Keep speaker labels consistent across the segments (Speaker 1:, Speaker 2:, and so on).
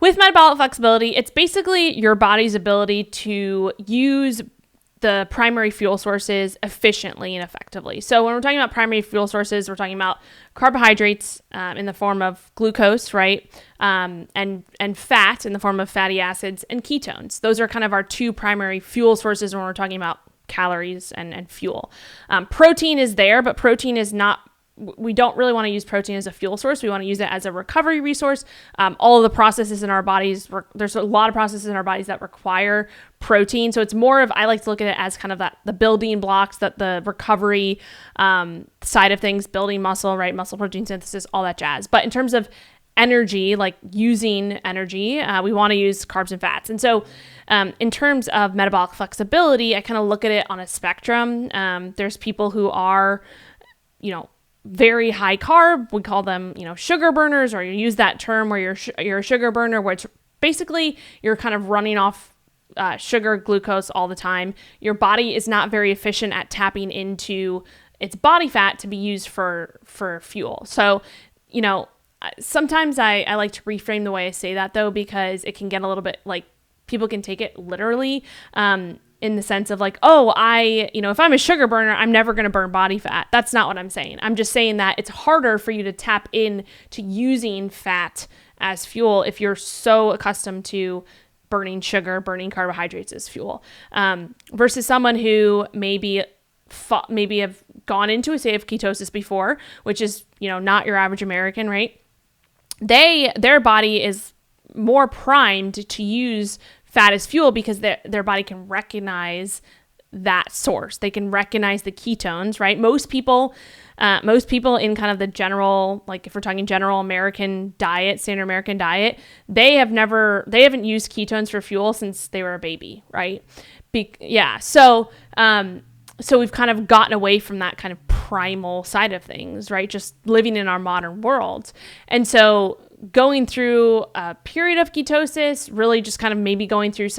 Speaker 1: With metabolic flexibility, it's basically your body's ability to use the primary fuel sources efficiently and effectively. So when we're talking about primary fuel sources, we're talking about carbohydrates in the form of glucose, right? And fat in the form of fatty acids and ketones. Those are kind of our two primary fuel sources when we're talking about calories and fuel. Protein is there, but protein is not, we don't really want to use protein as a fuel source. We want to use it as a recovery resource. All of the processes in our bodies, there's a lot of processes in our bodies that require protein. So it's more of, I like to look at it as kind of the building blocks, that the recovery side of things, building muscle, right? Muscle protein synthesis, all that jazz. But in terms of energy, like using energy, we want to use carbs and fats. And so in terms of metabolic flexibility, I kind of look at it on a spectrum. There's people who are, very high carb. We call them, sugar burners, or you use that term where you're a sugar burner, where it's basically you're kind of running off sugar, glucose all the time. Your body is not very efficient at tapping into its body fat to be used for fuel. So, sometimes I like to reframe the way I say that, though, because it can get a little bit like people can take it literally. In the sense of like, if I'm a sugar burner, I'm never going to burn body fat. That's not what I'm saying. I'm just saying that it's harder for you to tap in to using fat as fuel if you're so accustomed to burning sugar, burning carbohydrates as fuel, versus someone who maybe have gone into a state of ketosis before, which is, not your average American, right? Their body is more primed to use fat as fuel because their body can recognize that source. They can recognize the ketones, right? Most people in kind of the general, like if we're talking general American diet, standard American diet, they haven't used ketones for fuel since they were a baby, right? So we've kind of gotten away from that kind of primal side of things, right? Just living in our modern world. And so going through a period of ketosis, really just kind of maybe going through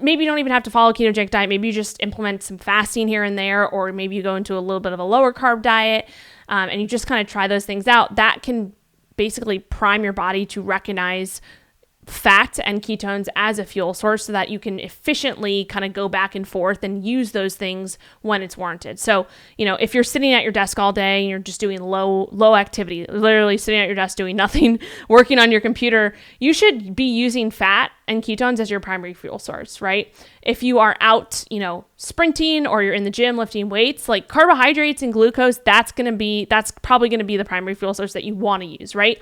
Speaker 1: maybe you don't even have to follow a ketogenic diet. Maybe you just implement some fasting here and there, or maybe you go into a little bit of a lower carb diet, and you just kind of try those things out. That can basically prime your body to recognize fat and ketones as a fuel source so that you can efficiently kind of go back and forth and use those things when it's warranted. So, if you're sitting at your desk all day and you're just doing low activity, literally sitting at your desk doing nothing, working on your computer, you should be using fat and ketones as your primary fuel source, right? If you are out, sprinting, or you're in the gym lifting weights, like carbohydrates and glucose, that's probably going to be the primary fuel source that you want to use, right?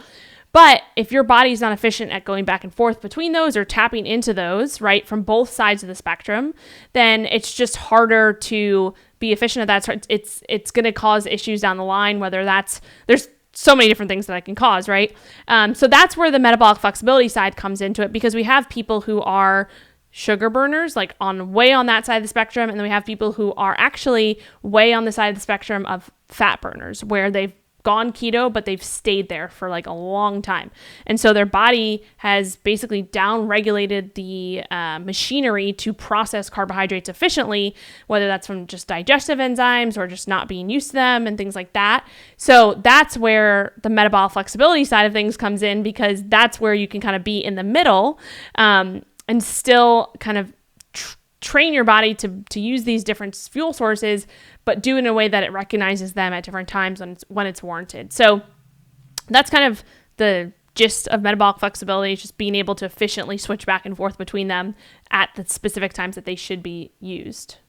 Speaker 1: But if your body's not efficient at going back and forth between those or tapping into those, right, from both sides of the spectrum, then it's just harder to be efficient at that. It's going to cause issues down the line, there's so many different things that it can cause, right? So that's where the metabolic flexibility side comes into it, because we have people who are sugar burners, like way on that side of the spectrum, and then we have people who are actually way on the side of the spectrum of fat burners, where they've gone keto, but they've stayed there for like a long time. And so their body has basically down-regulated the machinery to process carbohydrates efficiently, whether that's from just digestive enzymes or just not being used to them and things like that. So that's where the metabolic flexibility side of things comes in, because that's where you can kind of be in the middle and still kind of train your body to use these different fuel sources, but do it in a way that it recognizes them at different times when it's warranted. So that's kind of the gist of metabolic flexibility, is just being able to efficiently switch back and forth between them at the specific times that they should be used.